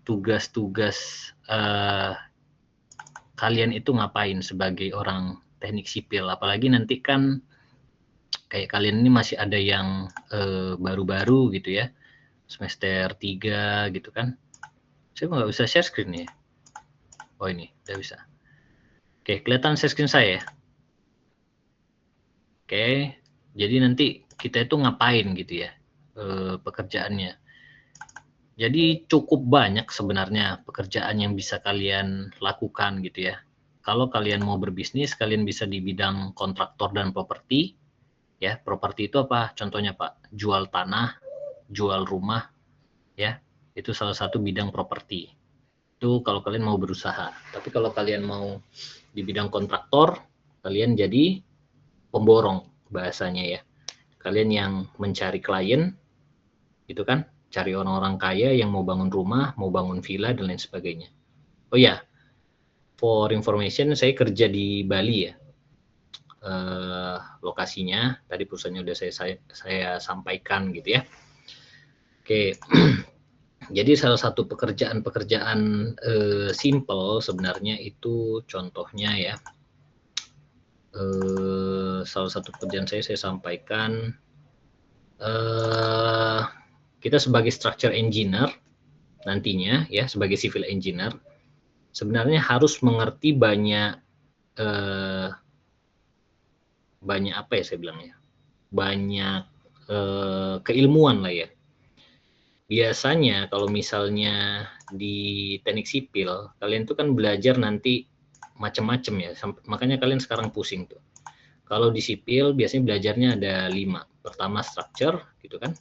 tugas-tugas kalian itu ngapain sebagai orang teknik sipil, apalagi nanti kan kayak kalian ini masih ada yang baru-baru gitu ya, semester 3 gitu kan. Saya nggak bisa share screen ya. Oh ini udah bisa. Oke, kelihatan share screen saya ya. Oke, jadi nanti kita itu ngapain gitu ya pekerjaannya. Jadi cukup banyak sebenarnya pekerjaan yang bisa kalian lakukan gitu ya. Kalau kalian mau berbisnis, kalian bisa di bidang kontraktor dan properti. Ya, properti itu apa? Contohnya Pak, jual tanah, jual rumah, ya. Itu salah satu bidang properti. Itu kalau kalian mau berusaha. Tapi kalau kalian mau di bidang kontraktor, kalian jadi pemborong bahasanya ya. Kalian yang mencari klien, gitu kan? Cari orang-orang kaya yang mau bangun rumah, mau bangun villa dan lain sebagainya. Oh ya, for information, saya kerja di Bali ya. Lokasinya tadi perusahaannya udah saya sampaikan gitu ya. Oke, jadi salah satu pekerjaan simple sebenarnya itu contohnya ya. Salah satu pekerjaan saya sampaikan. Kita sebagai structure engineer nantinya ya, sebagai civil engineer sebenarnya harus mengerti banyak apa ya saya bilangnya, banyak keilmuan lah ya. Biasanya kalau misalnya di teknik sipil kalian tuh kan belajar nanti macam-macam ya, makanya kalian sekarang pusing tuh. Kalau di sipil biasanya belajarnya ada 5. Pertama structure gitu kan,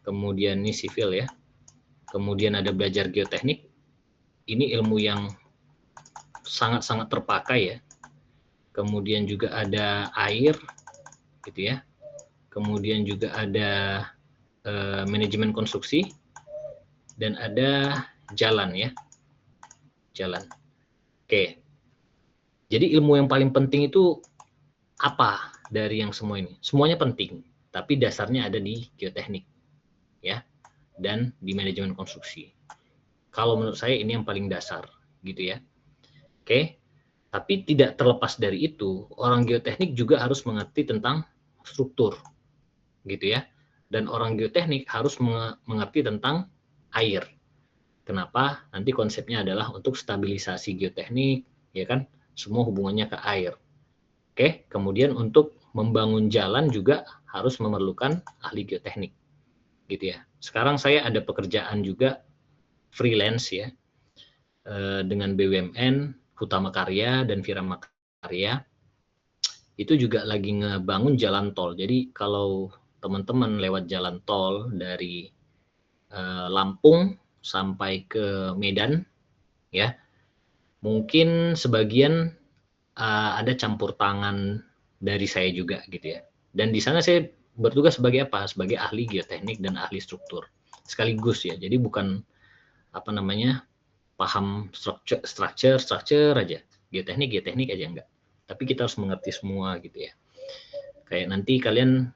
kemudian ini civil ya, kemudian ada belajar geoteknik, ini ilmu yang sangat-sangat terpakai ya. Kemudian juga ada air gitu ya. Kemudian juga ada manajemen konstruksi dan ada jalan ya. Jalan. Oke. Jadi ilmu yang paling penting itu apa dari yang semua ini? Semuanya penting, tapi dasarnya ada di geoteknik ya dan di manajemen konstruksi. Kalau menurut saya ini yang paling dasar gitu ya. Oke. Tapi tidak terlepas dari itu, orang geoteknik juga harus mengerti tentang struktur, gitu ya. Dan orang geoteknik harus mengerti tentang air. Kenapa? Nanti konsepnya adalah untuk stabilisasi geoteknik, ya kan? Semua hubungannya ke air. Oke, kemudian untuk membangun jalan juga harus memerlukan ahli geoteknik, gitu ya. Sekarang saya ada pekerjaan juga freelance ya, dengan BUMN, Hutama Karya dan Firama Karya. Itu juga lagi ngebangun jalan tol. Jadi kalau teman-teman lewat jalan tol dari Lampung sampai ke Medan, ya mungkin sebagian ada campur tangan dari saya juga gitu ya. Dan di sana saya bertugas sebagai apa? Sebagai ahli geoteknik dan ahli struktur sekaligus ya. Jadi bukan apa namanya paham structure aja, geoteknik aja enggak. Tapi kita harus mengerti semua gitu ya. Kayak nanti kalian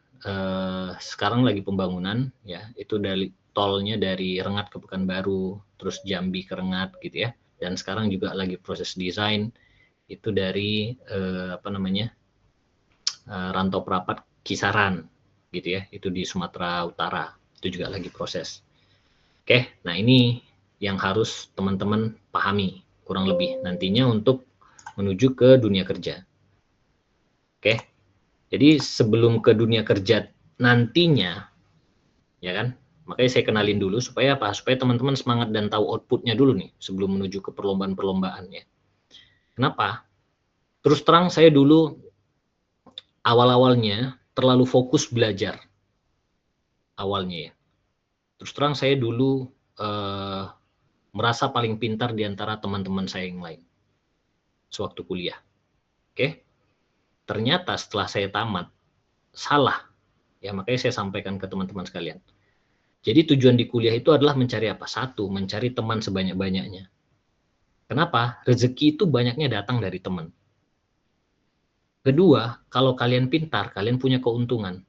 sekarang lagi pembangunan ya, itu dari tolnya dari Rengat ke Pekanbaru, terus Jambi ke Rengat gitu ya. Dan sekarang juga lagi proses desain itu dari apa namanya Rantau Prapat Kisaran gitu ya, itu di Sumatera Utara, itu juga lagi proses. Oke, nah ini yang harus teman-teman pahami kurang lebih nantinya untuk menuju ke dunia kerja. Oke, jadi sebelum ke dunia kerja nantinya, ya kan, makanya saya kenalin dulu supaya apa? Supaya teman-teman semangat dan tahu outputnya dulu nih sebelum menuju ke perlombaan-perlombaannya. Kenapa? Terus terang saya dulu awal-awalnya terlalu fokus belajar awalnya ya. Terus terang saya dulu merasa paling pintar di antara teman-teman saya yang lain sewaktu kuliah. Oke, ternyata setelah saya tamat salah ya, makanya saya sampaikan ke teman-teman sekalian. Jadi tujuan di kuliah itu adalah mencari apa? Satu, mencari teman sebanyak-banyaknya. Kenapa? Rezeki itu banyaknya datang dari teman. Kedua, kalau kalian pintar, kalian punya keuntungan.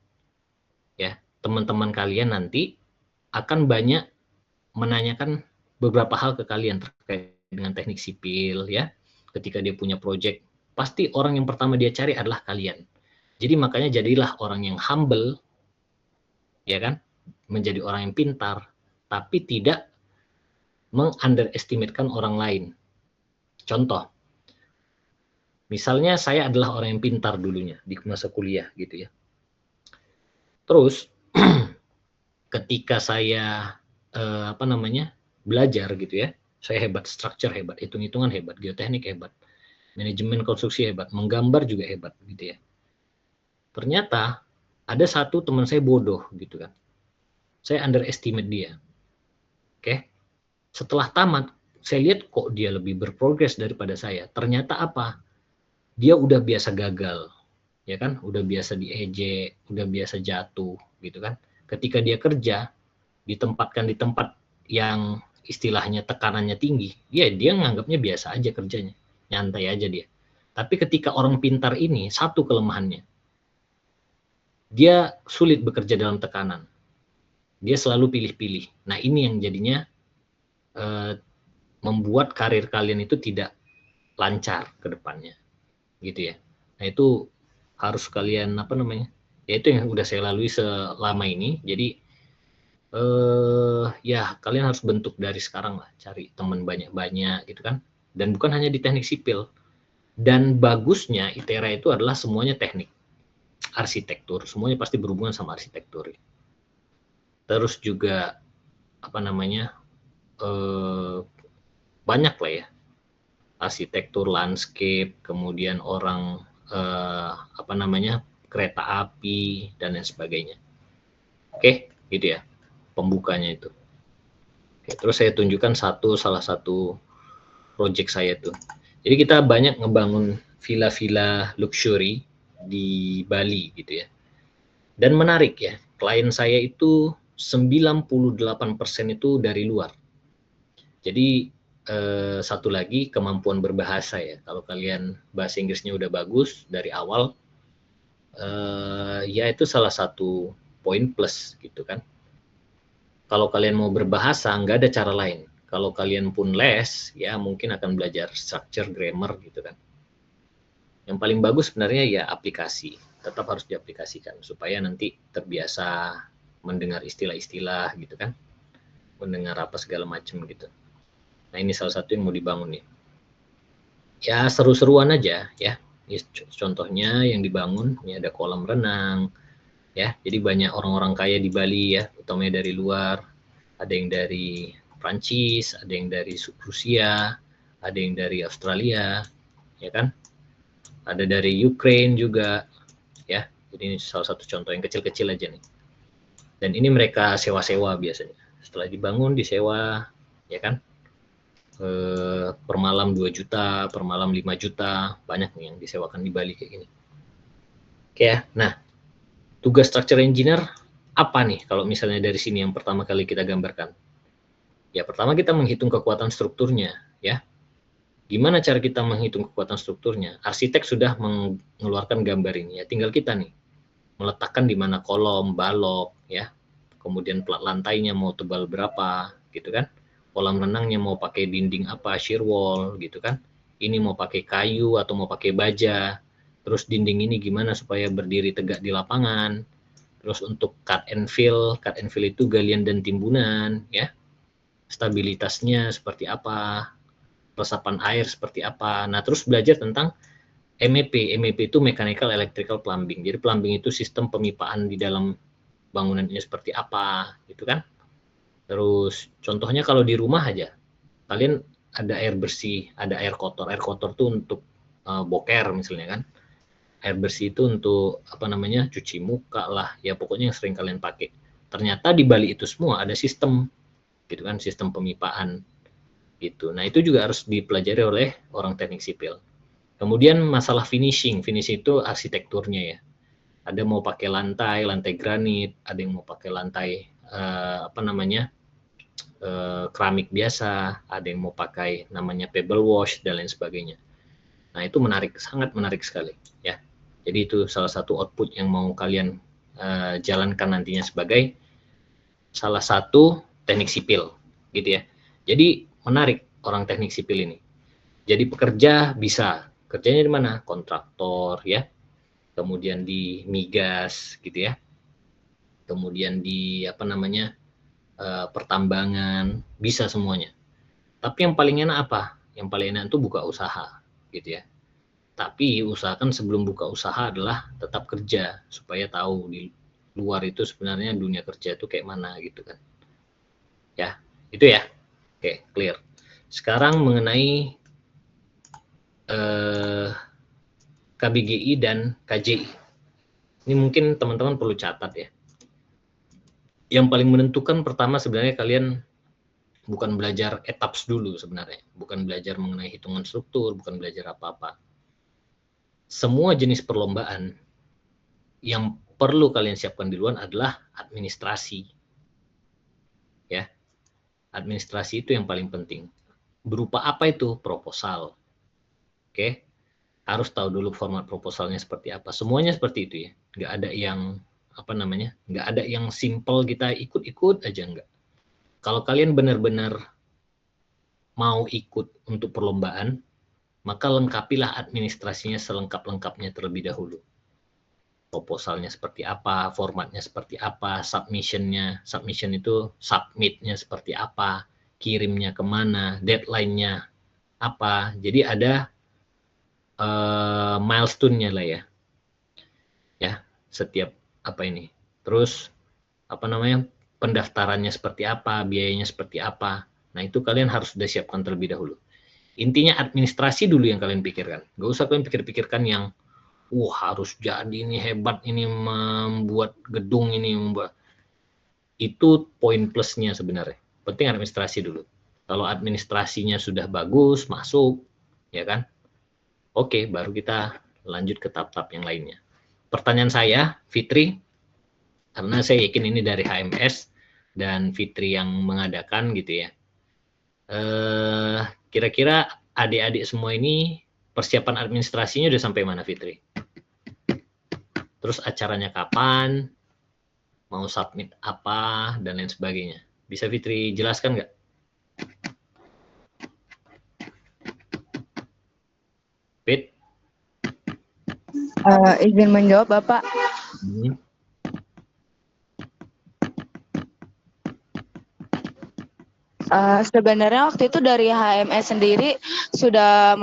Ya, teman-teman kalian nanti akan banyak menanyakan beberapa hal ke kalian terkait dengan teknik sipil ya. Ketika dia punya project, pasti orang yang pertama dia cari adalah kalian. Jadi makanya jadilah orang yang humble, ya kan? Menjadi orang yang pintar, tapi tidak meng-underestimate-kan orang lain. Contoh, misalnya saya adalah orang yang pintar dulunya di masa kuliah gitu ya. Terus ketika saya belajar gitu ya, saya hebat, structure hebat, hitung-hitungan hebat, geoteknik hebat, manajemen konstruksi hebat, menggambar juga hebat gitu ya. Ternyata ada satu teman saya bodoh gitu kan. Saya underestimate dia. Oke. Setelah tamat, saya lihat kok dia lebih berprogres daripada saya. Ternyata apa? Dia udah biasa gagal, ya kan? Udah biasa diejek, udah biasa jatuh gitu kan. Ketika dia kerja, ditempatkan di tempat yang istilahnya tekanannya tinggi, ya dia nganggapnya biasa aja kerjanya, nyantai aja dia. Tapi ketika orang pintar ini, satu kelemahannya, dia sulit bekerja dalam tekanan. Dia selalu pilih-pilih. Nah ini yang jadinya membuat karir kalian itu tidak lancar ke depannya, gitu ya. Nah itu harus kalian ya itu yang udah saya lalui selama ini. Jadi ya kalian harus bentuk dari sekarang lah, cari teman banyak-banyak gitu kan. Dan bukan hanya di teknik sipil. Dan bagusnya ITERA itu adalah semuanya teknik, arsitektur, semuanya pasti berhubungan sama arsitektur. Terus juga banyak lah ya, arsitektur landscape, kemudian orang kereta api dan lain sebagainya. Oke, gitu ya pembukanya itu. Oke, terus saya tunjukkan salah satu project saya tuh. Jadi kita banyak ngebangun villa-villa luxury di Bali gitu ya. Dan menarik ya, klien saya itu 98% itu dari luar. Jadi satu lagi kemampuan berbahasa ya. Kalau kalian bahasa Inggrisnya udah bagus dari awal, ya itu salah satu poin plus gitu kan. Kalau kalian mau berbahasa, nggak ada cara lain. Kalau kalian pun les, ya mungkin akan belajar structure, grammar gitu kan. Yang paling bagus sebenarnya ya aplikasi. Tetap harus diaplikasikan supaya nanti terbiasa mendengar istilah-istilah gitu kan. Mendengar apa segala macam gitu. Nah ini salah satu yang mau dibangun nih. Ya seru-seruan aja ya. Contohnya yang dibangun, ini ada kolam renang, ya. Jadi banyak orang-orang kaya di Bali ya, utamanya dari luar. Ada yang dari Prancis, ada yang dari Rusia, ada yang dari Australia, ya kan? Ada dari Ukraine juga, ya. Jadi ini salah satu contoh yang kecil-kecil aja nih. Dan ini mereka sewa-sewa biasanya. Setelah dibangun disewa, ya kan? Per malam 2 juta, per malam 5 juta, banyak nih yang disewakan di Bali kayak gini. Oke ya, nah tugas structure engineer apa nih kalau misalnya dari sini yang pertama kali kita gambarkan? Ya pertama kita menghitung kekuatan strukturnya ya. Gimana cara kita menghitung kekuatan strukturnya? Arsitek sudah mengeluarkan gambar ini ya, tinggal kita nih meletakkan di mana kolom, balok ya. Kemudian plat lantainya mau tebal berapa gitu kan. Kolam renangnya mau pakai dinding apa, shear wall gitu kan. Ini mau pakai kayu atau mau pakai baja. Terus dinding ini gimana supaya berdiri tegak di lapangan. Terus untuk cut and fill itu galian dan timbunan ya. Stabilitasnya seperti apa, resapan air seperti apa. Nah, terus belajar tentang MEP. MEP itu Mechanical Electrical Plumbing. Jadi plumbing itu sistem pemipaan di dalam bangunan ini seperti apa, gitu kan. Terus contohnya kalau di rumah aja, kalian ada air bersih, ada air kotor. Air kotor itu untuk boker misalnya kan. Air bersih itu untuk cuci muka lah, ya pokoknya yang sering kalian pakai. Ternyata di balik itu semua ada sistem, gitu kan, sistem pemipaan gitu. Nah itu juga harus dipelajari oleh orang teknik sipil. Kemudian masalah finishing itu arsitekturnya ya. Ada mau pakai lantai granit, ada yang mau pakai lantai keramik biasa, ada yang mau pakai namanya pebble wash dan lain sebagainya. Nah itu menarik, sangat menarik sekali ya. Jadi itu salah satu output yang mau kalian jalankan nantinya sebagai salah satu teknik sipil gitu ya. Jadi menarik orang teknik sipil ini. Jadi pekerja bisa, kerjanya di mana? Kontraktor ya, kemudian di migas gitu ya, kemudian di apa namanya, pertambangan, bisa semuanya. Tapi yang paling enak apa? Yang paling enak itu buka usaha gitu ya. Tapi usahakan sebelum buka usaha adalah tetap kerja supaya tahu di luar itu sebenarnya dunia kerja itu kayak mana gitu kan. Ya, itu ya. Oke, clear. Sekarang mengenai KBGI dan KJI. Ini mungkin teman-teman perlu catat ya. Yang paling menentukan pertama sebenarnya kalian bukan belajar etaps dulu sebenarnya. Bukan belajar mengenai hitungan struktur, bukan belajar apa-apa. Semua jenis perlombaan yang perlu kalian siapkan duluan adalah administrasi. Ya, administrasi itu yang paling penting. Berupa apa itu? Proposal. Oke, harus tahu dulu format proposalnya seperti apa. Semuanya seperti itu ya. Nggak ada yang apa namanya? Nggak ada yang simple kita ikut-ikut aja nggak. Kalau kalian benar-benar mau ikut untuk perlombaan, maka lengkapilah administrasinya selengkap-lengkapnya terlebih dahulu. Proposalnya seperti apa, formatnya seperti apa, submission-nya, submission itu submit-nya seperti apa, kirimnya kemana, deadline-nya apa. Jadi ada milestone-nya lah ya. Ya, setiap apa ini. Terus apa namanya? Pendaftarannya seperti apa, biayanya seperti apa. Nah, itu kalian harus sudah siapkan terlebih dahulu. Intinya administrasi dulu yang kalian pikirkan. Gak usah kalian pikir-pikirkan yang harus jadi ini hebat ini membuat gedung ini membuat. Itu poin plusnya sebenarnya. Penting administrasi dulu. Kalau administrasinya sudah bagus, masuk, ya kan? Oke, baru kita lanjut ke tahap-tahap yang lainnya. Pertanyaan saya, Fitri, karena saya yakin ini dari HMS dan Fitri yang mengadakan gitu ya. Kira-kira adik-adik semua ini persiapan administrasinya udah sampai mana, Fitri? Terus acaranya kapan? Mau submit apa dan lain sebagainya. Bisa Fitri jelaskan nggak? Fit? Izin menjawab, Bapak. Sebenarnya waktu itu dari HMS sendiri sudah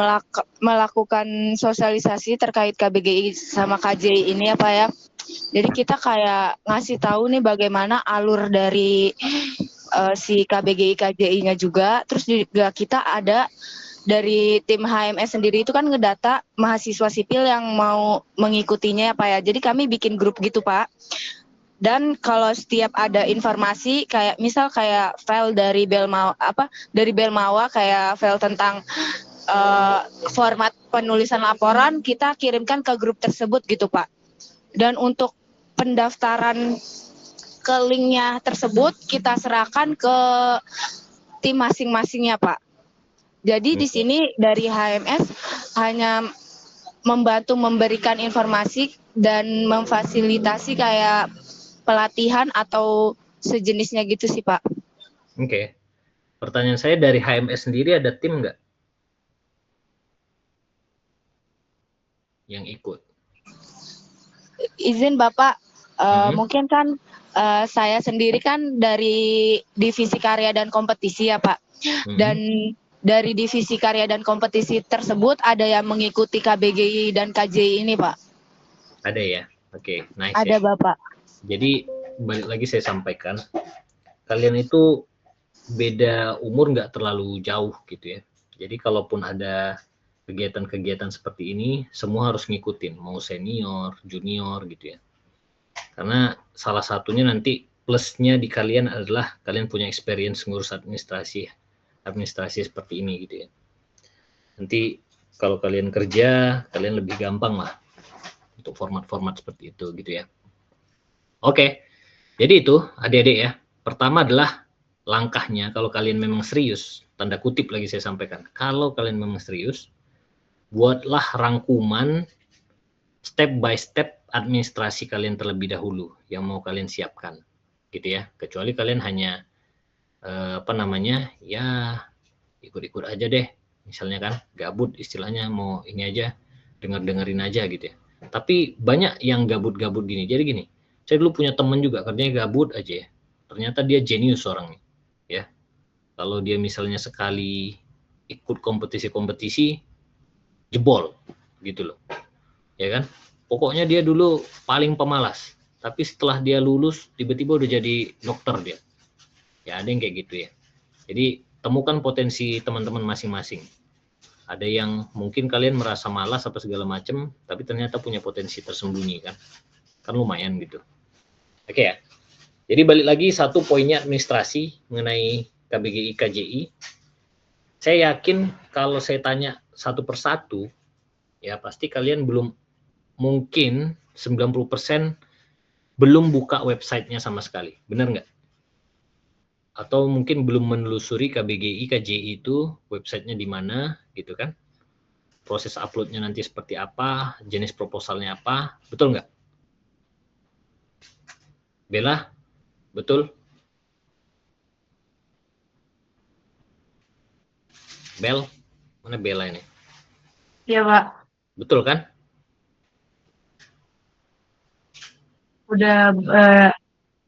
melakukan sosialisasi terkait KBGI sama KJI ini ya Pak ya. Jadi kita kayak ngasih tahu nih bagaimana alur dari si KBGI KJI-nya juga. Terus juga kita ada dari tim HMS sendiri itu kan ngedata mahasiswa sipil yang mau mengikutinya ya Pak ya. Jadi kami bikin grup gitu Pak. Dan kalau setiap ada informasi kayak misal kayak file dari Belmawa kayak file tentang format penulisan laporan kita kirimkan ke grup tersebut gitu Pak. Dan untuk pendaftaran ke linknya tersebut kita serahkan ke tim masing-masingnya Pak. Jadi di sini dari HMS hanya membantu memberikan informasi dan memfasilitasi kayak pelatihan atau sejenisnya gitu sih Pak. Oke. Pertanyaan saya dari HMS sendiri ada tim nggak yang ikut? Izin Bapak, mungkin kan saya sendiri kan dari divisi karya dan kompetisi ya Pak. Dan dari divisi karya dan kompetisi tersebut ada yang mengikuti KBGI dan KJI ini Pak. Ada ya? Oke, nice ada ya. Bapak. Jadi balik lagi saya sampaikan, kalian itu beda umur nggak terlalu jauh gitu ya. Jadi kalaupun ada kegiatan-kegiatan seperti ini, semua harus ngikutin, mau senior, junior gitu ya. Karena salah satunya nanti plusnya di kalian adalah kalian punya experience ngurus administrasi seperti ini gitu ya. Nanti kalau kalian kerja, kalian lebih gampang lah untuk format-format seperti itu gitu ya. Oke, jadi itu adik-adik ya. Pertama adalah langkahnya kalau kalian memang serius, tanda kutip lagi saya sampaikan, kalau kalian memang serius, buatlah rangkuman step by step administrasi kalian terlebih dahulu yang mau kalian siapkan gitu ya. Kecuali kalian hanya apa namanya, ya ikut-ikut aja deh, misalnya kan, gabut istilahnya, mau ini aja, dengerin aja gitu ya. Tapi banyak yang gabut-gabut gini. Jadi gini, saya dulu punya temen juga kerjanya gabut aja ya. Ternyata dia jenius orangnya, ya. Kalau dia misalnya sekali ikut kompetisi-kompetisi, jebol gitu loh, ya kan. Pokoknya dia dulu paling pemalas, tapi setelah dia lulus tiba-tiba udah jadi dokter dia. Ya ada yang kayak gitu ya. Jadi temukan potensi teman-teman masing-masing. Ada yang mungkin kalian merasa malas apa segala macam, tapi ternyata punya potensi tersembunyi kan. Kan lumayan gitu. Oke ya. Jadi balik lagi satu poinnya administrasi mengenai KBGI KJI. Saya yakin kalau saya tanya satu persatu, ya pasti kalian belum, mungkin 90% belum buka websitenya sama sekali. Benar nggak? Atau mungkin belum menelusuri KBGI KJI itu websitenya di mana gitu kan. Proses uploadnya nanti seperti apa, jenis proposalnya apa, betul nggak? Bella, betul? Bel, mana Bella ini? Iya, Pak. Betul kan?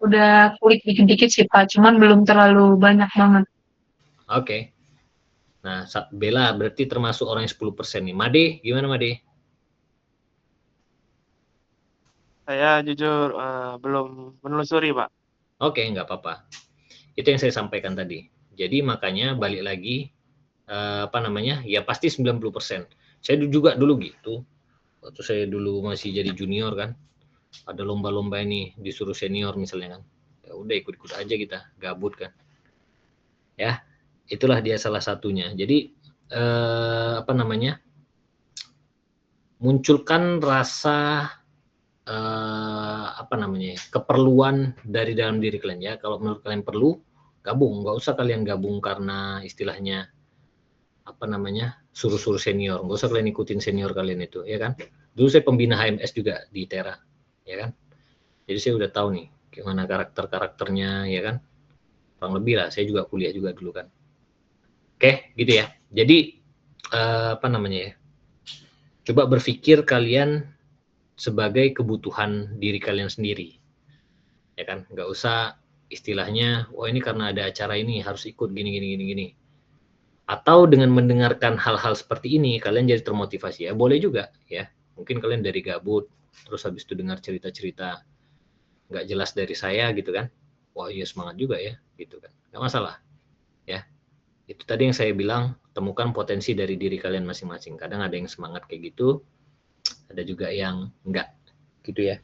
Udah klik dikit-dikit sih, Pak. Cuman belum terlalu banyak banget. Oke. Nah, Bella berarti termasuk orang yang 10% nih. Made, gimana Made? Saya jujur belum menelusuri, Pak. Oke, nggak apa-apa. Itu yang saya sampaikan tadi. Jadi makanya balik lagi, apa namanya, ya pasti 90%. Saya juga dulu gitu. Waktu saya dulu masih jadi junior kan, ada lomba-lomba ini disuruh senior misalnya kan. Ya udah ikut-ikut aja kita, gabut kan. Ya, itulah dia salah satunya. Jadi apa namanya? Munculkan rasa apa namanya? Keperluan dari dalam diri kalian ya. Kalau menurut kalian perlu, gabung. Nggak usah kalian gabung karena istilahnya apa namanya? Suruh-suruh senior. Nggak usah kalian ikutin senior kalian itu, ya kan? Dulu saya pembina HMS juga di Tera, ya kan? Jadi saya udah tahu nih gimana karakternya, ya kan? Kurang lebih lah, saya juga kuliah juga dulu kan. Oke, gitu ya. Jadi apa namanya ya? Coba berpikir kalian sebagai kebutuhan diri kalian sendiri, ya kan? Nggak usah istilahnya, wah ini karena ada acara ini harus ikut gini. Atau dengan mendengarkan hal-hal seperti ini, kalian jadi termotivasi ya. Boleh juga ya. Mungkin kalian dari gabut, terus habis itu dengar cerita-cerita nggak jelas dari saya gitu kan. Wah iya semangat juga ya, gitu kan. Nggak masalah ya. Itu tadi yang saya bilang, temukan potensi dari diri kalian masing-masing. Kadang ada yang semangat kayak gitu, ada juga yang enggak, gitu ya.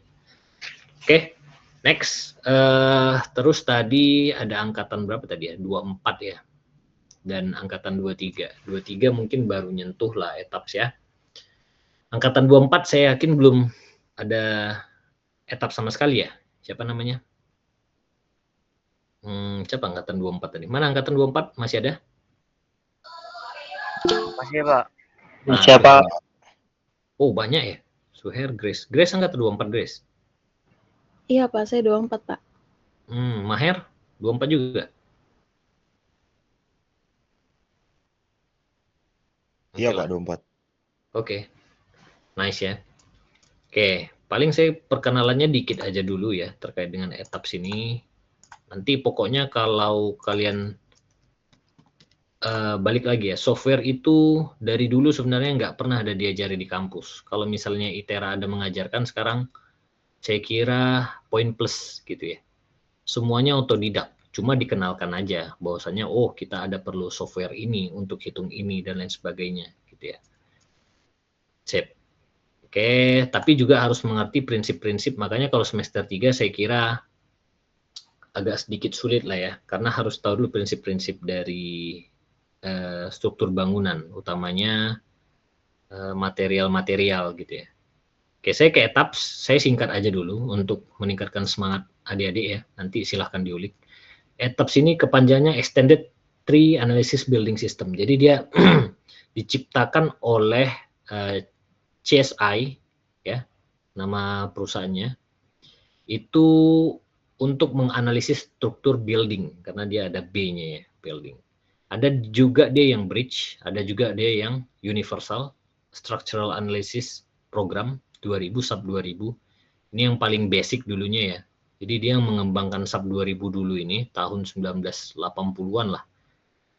Oke, next. Terus tadi ada angkatan berapa tadi ya? 24 ya. Dan angkatan 23. 23 mungkin baru nyentuh lah etaps ya. Angkatan 24 saya yakin belum ada etap sama sekali ya. Siapa namanya? Siapa angkatan 24 tadi? Mana angkatan 24? Masih ada? Masih, Pak. Nah, Siapa? oh, banyak ya. Suher, Grace. Grace angkatan 24, Grace. Iya Pak, saya 24 Pak. Maher 24 juga. Iya Oke Pak, lah. 24. Oke. Nice ya. Oke, paling saya perkenalannya dikit aja dulu ya terkait dengan etap sini. Nanti pokoknya kalau kalian balik lagi ya, software itu dari dulu sebenarnya nggak pernah ada diajari di kampus. Kalau misalnya ITERA ada mengajarkan sekarang, saya kira poin plus gitu ya. Semuanya otodidak, cuma dikenalkan aja bahwasanya oh kita ada perlu software ini untuk hitung ini dan lain sebagainya gitu ya. Sip. Oke, tapi juga harus mengerti prinsip-prinsip, makanya kalau semester 3 saya kira agak sedikit sulit lah ya, karena harus tahu dulu prinsip-prinsip dari struktur bangunan, utamanya material-material gitu ya. Oke, saya ke etaps, saya singkat aja dulu untuk meningkatkan semangat adik-adik ya, nanti silahkan diulik. Etaps ini kepanjangannya Extended Tree Analysis Building System, jadi dia diciptakan oleh CSI ya, nama perusahaannya itu untuk menganalisis struktur building, karena dia ada B-nya ya, building. Ada juga dia yang bridge, ada juga dia yang universal, structural analysis program 2000, sub 2000. Ini yang paling basic dulunya ya. Jadi dia yang mengembangkan sub 2000 dulu ini, tahun 1980-an lah.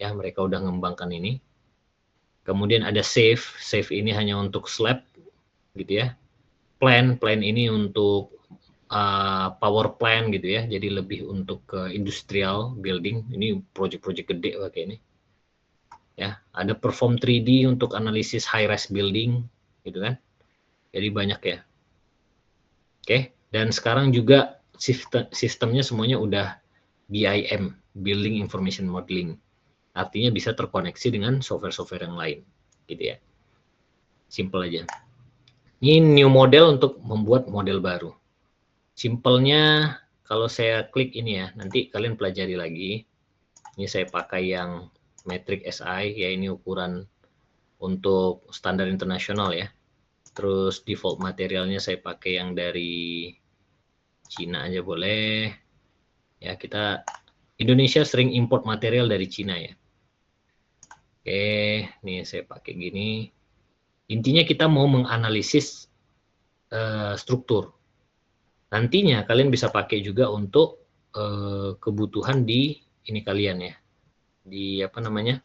Ya, mereka udah mengembangkan ini. Kemudian ada SAFE ini hanya untuk slab, gitu ya. Plan ini untuk power plant gitu ya, jadi lebih untuk ke industrial building. Ini proyek-proyek gede pakai ini. Ya, ada perform 3D untuk analisis high rise building gitu kan. Jadi banyak ya. Oke, dan sekarang juga sistemnya semuanya udah BIM, Building Information Modeling. Artinya bisa terkoneksi dengan software-software yang lain gitu ya. Simple aja. Ini new model untuk membuat model baru. Simpelnya kalau saya klik ini ya, nanti kalian pelajari lagi. Ini saya pakai yang metric SI, ya ini ukuran untuk standar internasional ya. Terus default materialnya saya pakai yang dari Cina aja boleh. Ya, kita Indonesia sering import material dari Cina ya. Oke, nih saya pakai gini. Intinya kita mau menganalisis struktur. Nantinya kalian bisa pakai juga untuk kebutuhan di ini kalian ya, di apa namanya,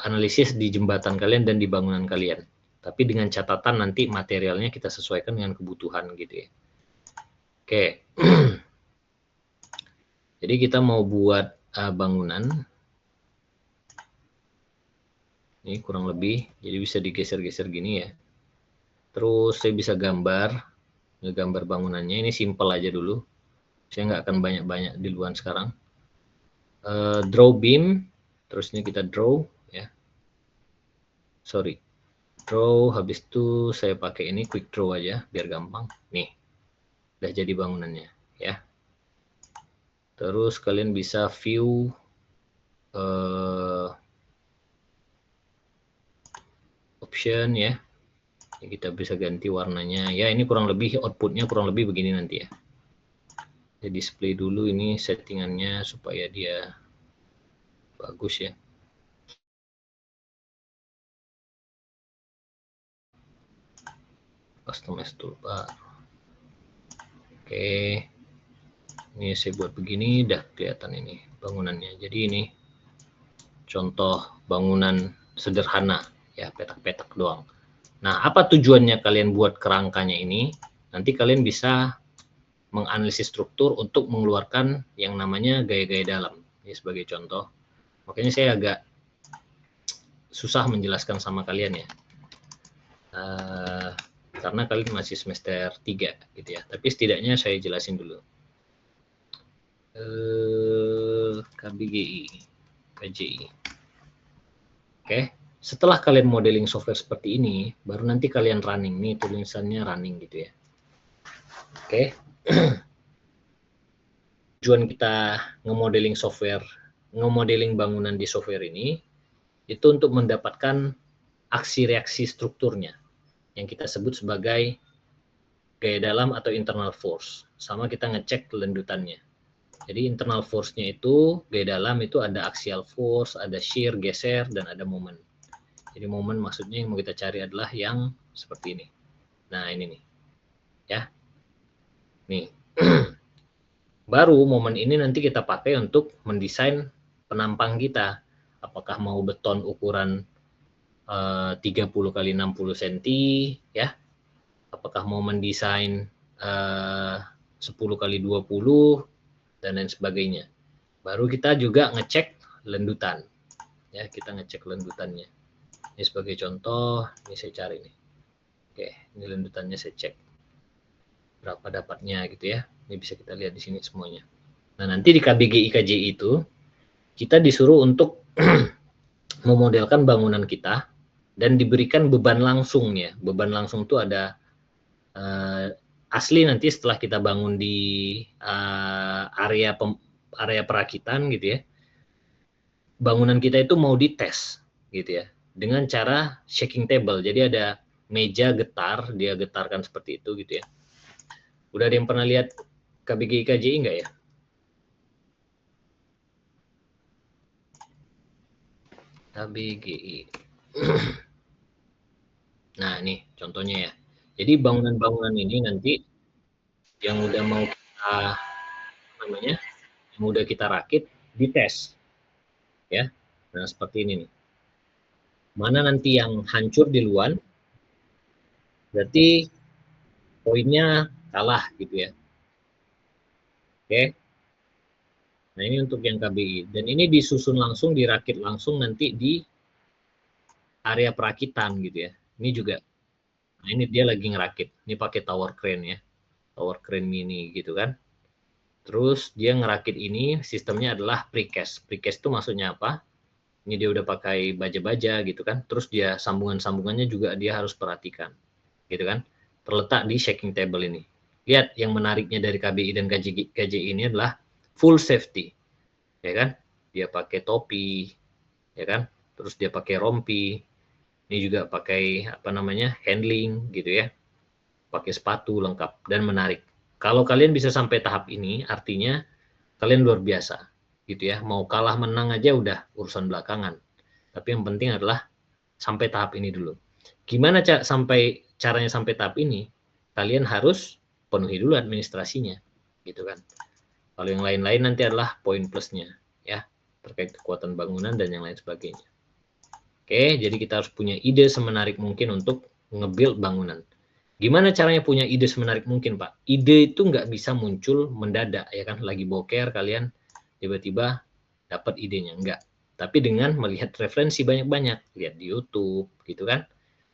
analisis di jembatan kalian dan di bangunan kalian. Tapi dengan catatan nanti materialnya kita sesuaikan dengan kebutuhan gitu ya. Oke, jadi kita mau buat bangunan. Ini kurang lebih, jadi bisa digeser-geser gini ya. Terus saya bisa gambar bangunannya. Ini simple aja dulu. Saya nggak akan banyak-banyak di luar sekarang. Draw beam, terus ini kita draw ya. Sorry, draw, habis itu saya pakai ini quick draw aja biar gampang. Nih, udah jadi bangunannya ya. Terus kalian bisa view option ya. Kita bisa ganti warnanya ya. Ini kurang lebih outputnya kurang lebih begini nanti ya. Saya display dulu ini settingannya supaya dia bagus ya. Customize toolbar. Oke, ini saya buat begini, udah kelihatan ini bangunannya. Jadi ini contoh bangunan sederhana ya, petak-petak doang. Nah, apa tujuannya kalian buat kerangkanya ini? Nanti kalian bisa menganalisis struktur untuk mengeluarkan yang namanya gaya-gaya dalam. Ini sebagai contoh. Makanya saya agak susah menjelaskan sama kalian ya. Karena kalian masih semester 3 gitu ya. Tapi setidaknya saya jelasin dulu. KBGI. Oke. Setelah kalian modeling software seperti ini, baru nanti kalian running. Nih tulisannya running gitu ya. Oke. Tujuan kita ngemodeling software, ngemodeling bangunan di software ini, itu untuk mendapatkan aksi reaksi strukturnya, yang kita sebut sebagai gaya dalam atau internal force. Sama kita ngecek kelendutannya. Jadi internal force-nya itu, gaya dalam itu ada axial force, ada shear, geser, dan ada moment. Jadi momen maksudnya yang mau kita cari adalah yang seperti ini. Nah ini nih, ya. Nih, baru momen ini nanti kita pakai untuk mendesain penampang kita. Apakah mau beton ukuran 30 kali 60 cm, ya. Apakah mau mendesain 10 kali 20 dan lain sebagainya. Baru kita juga ngecek lendutan, ya. Kita ngecek lendutannya. Ini sebagai contoh, ini saya cari nih. Oke, ini lendutannya saya cek. Berapa dapatnya gitu ya. Ini bisa kita lihat di sini semuanya. Nah, nanti di KBGI KJI itu kita disuruh untuk memodelkan bangunan kita dan diberikan beban langsung ya. Beban langsung itu ada asli nanti setelah kita bangun di area perakitan gitu ya. Bangunan kita itu mau dites gitu ya. Dengan cara shaking table. Jadi ada meja getar, dia getarkan seperti itu gitu ya. Udah ada yang pernah lihat KBGI KJI enggak ya? KBGI. Nah, ini contohnya ya. Jadi bangunan-bangunan ini nanti yang udah mau kita namanya, yang udah kita rakit dites. Ya. Nah, seperti ini nih. Mana nanti yang hancur di luar, berarti poinnya kalah gitu ya. Oke. Nah, ini untuk yang KBI. Dan ini disusun langsung, dirakit langsung nanti di area perakitan gitu ya. Ini juga. Nah, ini dia lagi ngerakit. Ini pakai tower crane ya. Tower crane mini gitu kan. Terus dia ngerakit ini, sistemnya adalah precast. Precast itu maksudnya apa? Ini dia udah pakai baja-baja gitu kan. Terus dia sambungan-sambungannya juga dia harus perhatikan. Gitu kan. Terletak di shaking table ini. Lihat yang menariknya dari KBI dan KJI ini adalah full safety. Ya kan? Dia pakai topi, ya kan? Terus dia pakai rompi. Ini juga pakai apa namanya? Handling gitu ya. Pakai sepatu lengkap dan menarik. Kalau kalian bisa sampai tahap ini, artinya kalian luar biasa, gitu ya. Mau kalah menang aja udah urusan belakangan. Tapi yang penting adalah sampai tahap ini dulu. Gimana caranya sampai tahap ini? Kalian harus penuhi dulu administrasinya, gitu kan. Kalau yang lain-lain nanti adalah poin plusnya, ya, terkait kekuatan bangunan dan yang lain sebagainya. Oke, jadi kita harus punya ide semenarik mungkin untuk nge-build bangunan. Gimana caranya punya ide semenarik mungkin, Pak? Ide itu nggak bisa muncul mendadak, ya kan? Lagi boker kalian tiba-tiba dapat idenya, enggak. Tapi dengan melihat referensi banyak-banyak, lihat di YouTube, gitu kan?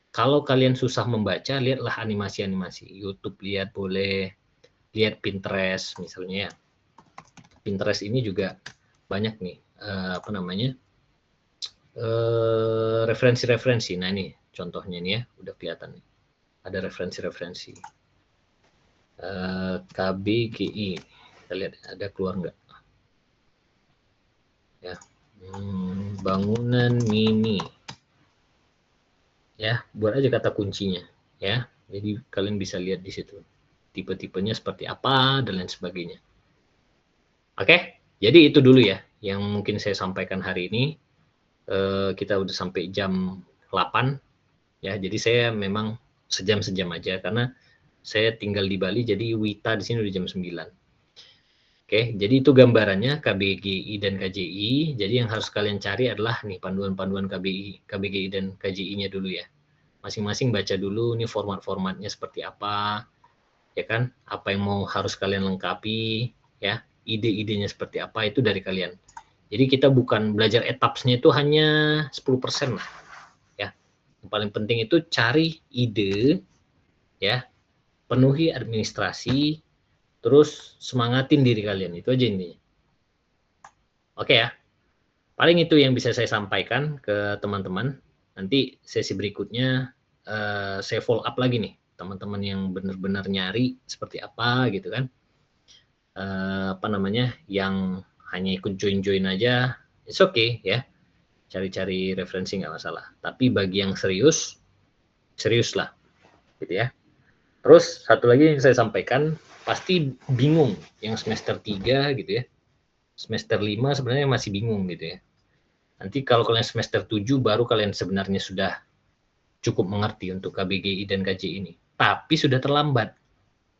Kalau kalian susah membaca, lihatlah animasi-animasi. YouTube lihat boleh, lihat Pinterest misalnya ya. Pinterest ini juga banyak nih, apa namanya? Referensi-referensi. Nah ini contohnya nih ya, udah kelihatan nih. Ada referensi-referensi. KBGI, kita lihat ada keluar nggak? Ya, bangunan mini. Ya, buat aja kata kuncinya. Ya, jadi kalian bisa lihat di situ. Tipe-tipenya seperti apa dan lain sebagainya. Oke, jadi itu dulu ya yang mungkin saya sampaikan hari ini. Kita udah sampai jam 8. Ya, jadi saya memang sejam-sejam aja karena saya tinggal di Bali, jadi Wita di sini udah jam 9. Oke, jadi itu gambarannya KBGI dan KJI. Jadi yang harus kalian cari adalah nih panduan-panduan KBGI dan KJI-nya dulu ya. Masing-masing baca dulu nih format-formatnya seperti apa, ya kan? Apa yang mau harus kalian lengkapi, ya. Ide-idenya seperti apa itu dari kalian. Jadi kita bukan belajar etapsnya itu hanya 10% lah, ya. Yang paling penting itu cari ide, ya. Penuhi administrasi, terus semangatin diri kalian, itu aja intinya. Oke ya, paling itu yang bisa saya sampaikan ke teman-teman. Nanti sesi berikutnya saya follow up lagi nih, teman-teman yang benar-benar nyari seperti apa gitu kan. Apa namanya, yang hanya ikut join-join aja, it's okay ya, cari-cari referensi nggak masalah. Tapi bagi yang serius, serius lah, gitu ya. Terus satu lagi yang saya sampaikan, pasti bingung yang semester 3 gitu ya. Semester 5 sebenarnya masih bingung gitu ya. Nanti kalau kalian semester 7 baru kalian sebenarnya sudah cukup mengerti untuk KBGI dan KJI ini. Tapi sudah terlambat.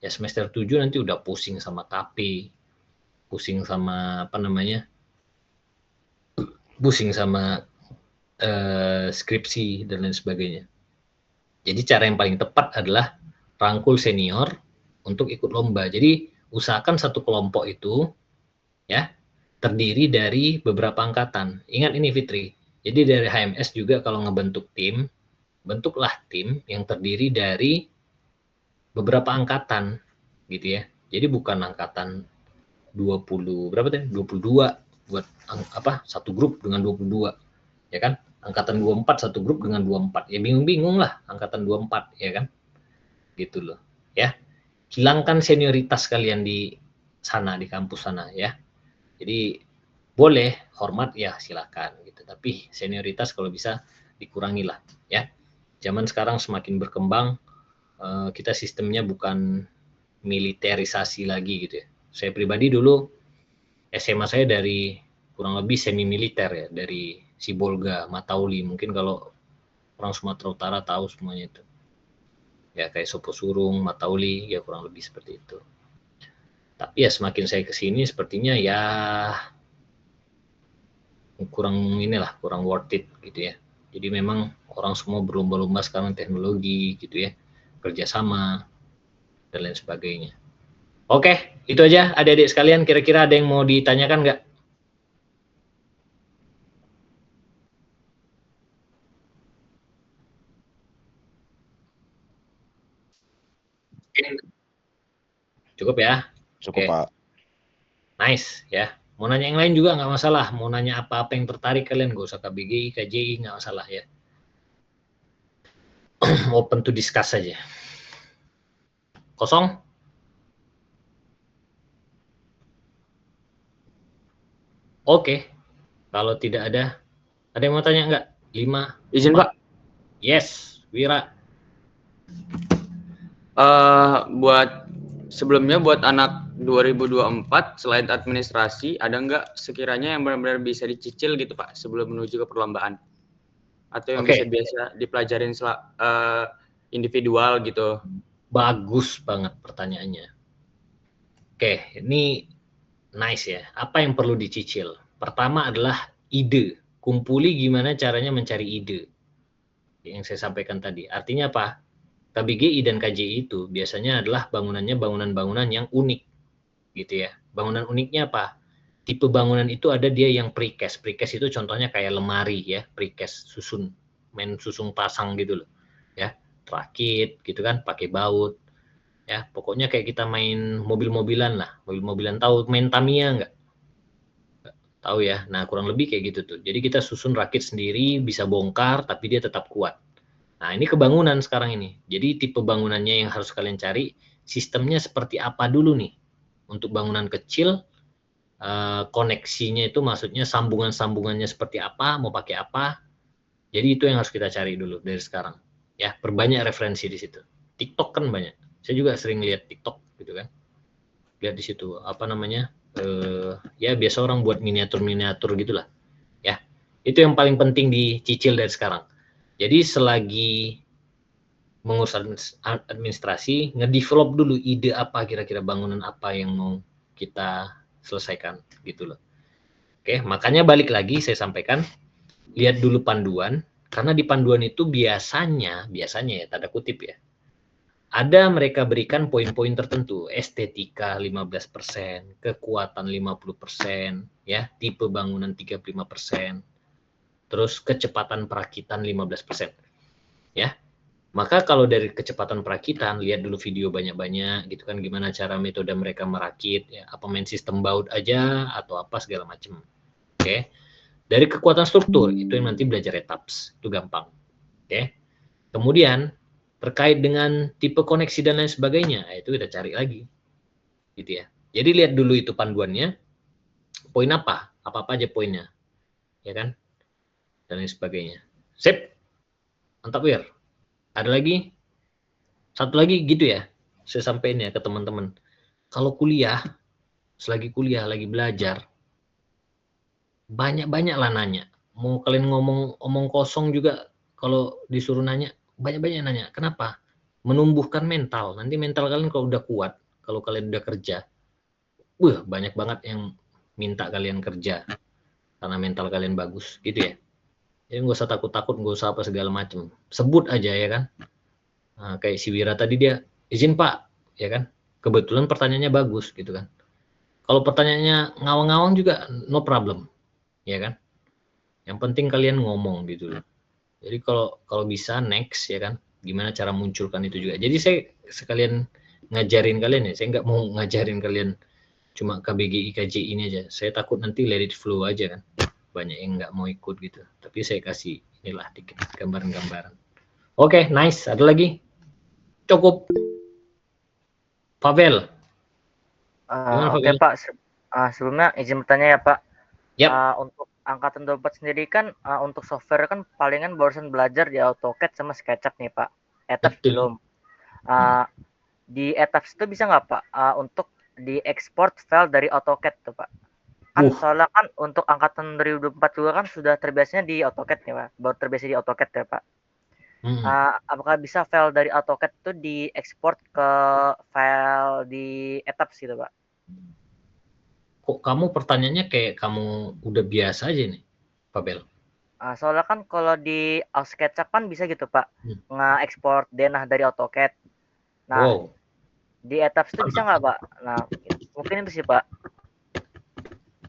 Ya semester 7 nanti udah pusing sama KP, pusing sama apa namanya? Pusing sama skripsi dan lain sebagainya. Jadi cara yang paling tepat adalah rangkul senior untuk ikut lomba. Jadi usahakan satu kelompok itu ya terdiri dari beberapa angkatan. Ingat ini Fitri. Jadi dari HMS juga kalau ngebentuk tim, bentuklah tim yang terdiri dari beberapa angkatan gitu ya. Jadi bukan angkatan 20 berapa tadi? 22 buat apa? Satu grup dengan 22. Ya kan? Angkatan 24 satu grup dengan 24. Ya bingung-bingung lah angkatan 24 ya kan? Gitu loh. Ya. Hilangkan senioritas kalian di sana di kampus sana ya. Jadi boleh hormat ya silakan gitu. Tapi senioritas kalau bisa dikurangi lah ya. Zaman sekarang semakin berkembang, kita sistemnya bukan militerisasi lagi gitu ya. Saya pribadi dulu SMA saya dari kurang lebih semi militer ya, dari Sibolga, Matauli. Mungkin kalau orang Sumatera Utara tahu semuanya itu. Ya kayak Sopo Surung, Matauli, ya kurang lebih seperti itu. Tapi ya semakin saya kesini sepertinya ya kurang worth it gitu ya. Jadi memang orang semua berlomba-lomba sekarang teknologi gitu ya, kerjasama dan lain sebagainya. Oke, itu aja adik-adik sekalian. Kira-kira ada yang mau ditanyakan nggak? Cukup ya? Cukup, Oke. Pak. Nice ya. Mau nanya yang lain juga nggak masalah. Mau nanya apa-apa yang tertarik kalian, nggak usah KBGI, KJI, nggak masalah ya. Open to discuss saja. Kosong? Oke. Kalau tidak ada yang mau tanya nggak? 5. Izin, 4. Pak. Yes, Wira. Buat sebelumnya buat anak 2024 selain administrasi ada nggak sekiranya yang benar-benar bisa dicicil gitu Pak sebelum menuju ke perlombaan? Atau yang Oke. bisa biasa dipelajarin individual gitu? Bagus banget pertanyaannya. Oke, ini nice ya. Apa yang perlu dicicil? Pertama adalah ide. Kumpuli gimana caranya mencari ide. Yang saya sampaikan tadi. Artinya apa? KBGI dan KJI itu biasanya adalah bangunannya bangunan-bangunan yang unik. Gitu ya. Bangunan uniknya apa? Tipe bangunan itu ada dia yang precast. Precast itu contohnya kayak lemari ya, precast susun, main susung pasang gitu loh. Ya, rakit gitu kan, pakai baut. Ya, pokoknya kayak kita main mobil-mobilan lah. Mobil-mobilan, tahu main Tamiya nggak? Tahu ya. Nah, kurang lebih kayak gitu tuh. Jadi kita susun rakit sendiri, bisa bongkar tapi dia tetap kuat. Nah, ini kebangunan sekarang ini. Jadi tipe bangunannya yang harus kalian cari, sistemnya seperti apa dulu nih. Untuk bangunan kecil, koneksinya itu maksudnya sambungan-sambungannya seperti apa, mau pakai apa. Jadi itu yang harus kita cari dulu dari sekarang. Ya, perbanyak referensi di situ. TikTok kan banyak. Saya juga sering lihat TikTok gitu kan. Lihat di situ apa namanya? Ya biasa orang buat miniatur-miniatur gitulah. Ya. Itu yang paling penting dicicil dari sekarang. Jadi selagi mengurus administrasi, ngedevelop dulu ide apa kira-kira bangunan apa yang mau kita selesaikan gitu loh. Oke, makanya balik lagi saya sampaikan, lihat dulu panduan, karena di panduan itu biasanya ya tanda kutip ya, ada mereka berikan poin-poin tertentu, estetika 15%, kekuatan 50%, ya, tipe bangunan 35%, terus kecepatan perakitan 15%. Ya. Maka kalau dari kecepatan perakitan, lihat dulu video banyak-banyak gitu kan, gimana cara metode mereka merakit, ya, apa main sistem baut aja atau apa segala macam. Oke. Dari kekuatan struktur itu yang nanti belajar etaps, itu gampang. Oke. Kemudian terkait dengan tipe koneksi dan lain sebagainya, itu kita cari lagi. Gitu ya. Jadi lihat dulu itu panduannya, poin apa aja poinnya. Ya kan? Dan lain sebagainya. Sip. Mantap, Wir. Ada lagi? Satu lagi gitu ya, saya sampaikan ya ke teman-teman. Kalau kuliah, selagi kuliah, lagi belajar, banyak-banyak lah nanya. Mau kalian omong kosong juga, kalau disuruh nanya, banyak-banyak nanya. Kenapa? Menumbuhkan mental. Nanti mental kalian kalau udah kuat, kalau kalian udah kerja, banyak banget yang minta kalian kerja. Karena mental kalian bagus, gitu ya. Jadi nggak usah takut-takut, nggak usah apa segala macam. Sebut aja ya kan. Nah, kayak si Wira tadi dia, izin Pak, ya kan? Kebetulan pertanyaannya bagus gitu kan. Kalau pertanyaannya ngawang-ngawang juga no problem, ya kan? Yang penting kalian ngomong gitu loh. Jadi kalau bisa next ya kan, gimana cara munculkan itu juga. Jadi saya sekalian ngajarin kalian ya, saya nggak mau ngajarin kalian cuma KBGI KJI ini aja. Saya takut nanti let it flow aja kan. Banyak yang nggak mau ikut gitu. Tapi saya kasih inilah dikit gambaran-gambaran. Oke, nice. Ada lagi? Cukup. Pavel. Oke Pak, sebelumnya izin bertanya ya Pak. Yap. Untuk angkatan 24 sendiri kan untuk software kan palingan barusan belajar di AutoCAD sama SketchUp nih Pak. ETABS belum. Di ETABS itu bisa nggak Pak untuk diekspor file dari AutoCAD tuh Pak. Kan soalnya kan untuk angkatan 2024 juga kan sudah terbiasanya di AutoCAD ya Pak, baru terbiasa di AutoCAD ya Pak. Apakah bisa file dari AutoCAD itu diekspor ke file di Etaps gitu Pak? Kok kamu pertanyaannya kayak kamu udah biasa aja nih, Fabel? Soalnya kan kalau di SketchUp kan bisa gitu Pak, nge-ekspor denah dari AutoCAD. Nah, Wow, di Etaps itu bisa nggak Pak? Nah, mungkin itu sih Pak.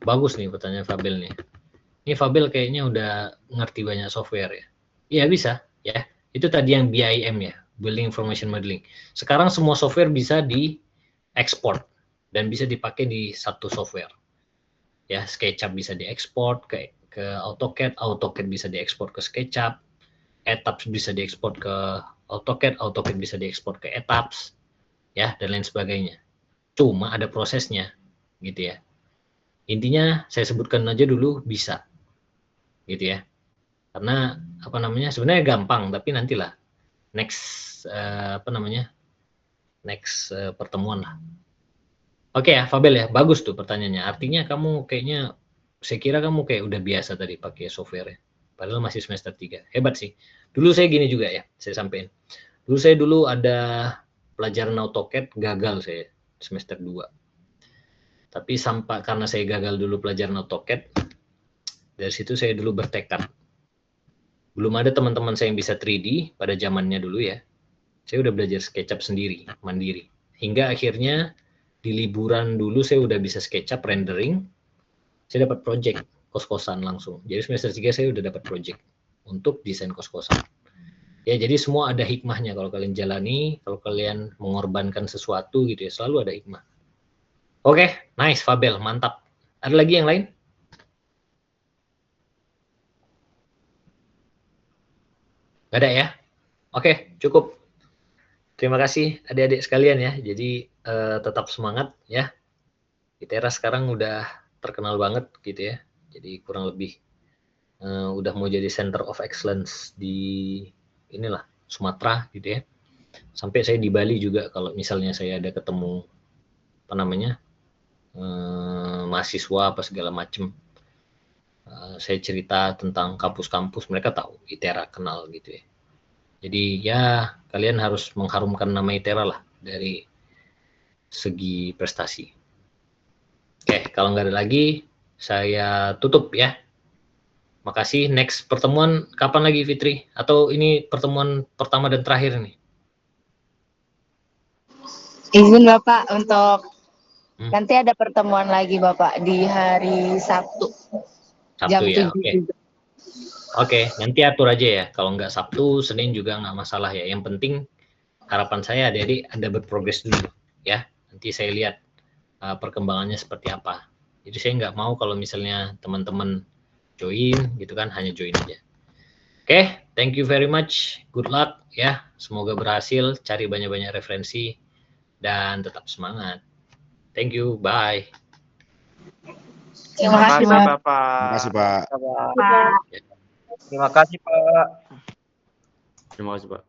bagus nih pertanyaan Fabel nih. Ini Fabel kayaknya udah ngerti banyak software ya. Iya bisa, ya. Itu tadi yang BIM ya, Building Information Modeling. Sekarang semua software bisa diekspor dan bisa dipakai di satu software. Ya, SketchUp bisa diekspor ke AutoCAD, AutoCAD bisa diekspor ke SketchUp, Etaps bisa diekspor ke AutoCAD, AutoCAD bisa diekspor ke Etaps, ya, dan lain sebagainya. Cuma ada prosesnya, gitu ya. Intinya saya sebutkan aja dulu bisa, gitu ya. Karena apa namanya sebenarnya gampang, tapi nantilah next pertemuan lah. Oke ya, Fabel ya, bagus tuh pertanyaannya. Artinya kamu kayaknya, saya kira kamu kayak udah biasa tadi pakai software ya. Padahal masih semester 3. Hebat sih. Dulu saya gini juga ya, saya sampein. Dulu ada pelajaran AutoCAD, gagal saya semester 2. Tapi karena saya gagal dulu pelajaran AutoCAD, dari situ saya dulu bertekad. Belum ada teman-teman saya yang bisa 3D pada zamannya dulu ya. Saya udah belajar SketchUp sendiri, mandiri. Hingga akhirnya di liburan dulu saya udah bisa SketchUp rendering, saya dapat project kos-kosan langsung. Jadi semester 3 saya udah dapat project untuk desain kos-kosan. Ya, jadi semua ada hikmahnya kalau kalian jalani, kalau kalian mengorbankan sesuatu gitu ya, selalu ada hikmah. Oke, nice Fabel, mantap. Ada lagi yang lain? Gak ada ya? Oke, cukup. Terima kasih adik-adik sekalian ya. Jadi tetap semangat ya. ITERA sekarang udah terkenal banget gitu ya. Jadi kurang lebih udah mau jadi center of excellence di inilah Sumatera gitu ya. Sampai saya di Bali juga kalau misalnya saya ada ketemu apa namanya mahasiswa apa segala macem, saya cerita tentang kampus-kampus, mereka tahu ITERA, kenal gitu ya. Jadi ya kalian harus mengharumkan nama ITERA lah dari segi prestasi. Oke, kalau nggak ada lagi, saya tutup ya. Makasih. Next pertemuan kapan lagi Fitri? Atau ini pertemuan pertama dan terakhir nih? Izin Bapak untuk nanti ada pertemuan lagi Bapak di hari Sabtu. Sabtu jam ya, 7 oke. juga. Oke, nanti atur aja ya. Kalau nggak Sabtu, Senin juga nggak masalah ya. Yang penting harapan saya adik-adik ada berprogres dulu ya. Nanti saya lihat perkembangannya seperti apa. Jadi saya nggak mau kalau misalnya teman-teman join gitu kan, hanya join aja. Oke, thank you very much. Good luck ya. Semoga berhasil, cari banyak-banyak referensi dan tetap semangat. Thank you, bye. Terima kasih Pak. Bapak. Terima kasih Pak. Terima kasih Pak. Terima kasih Pak.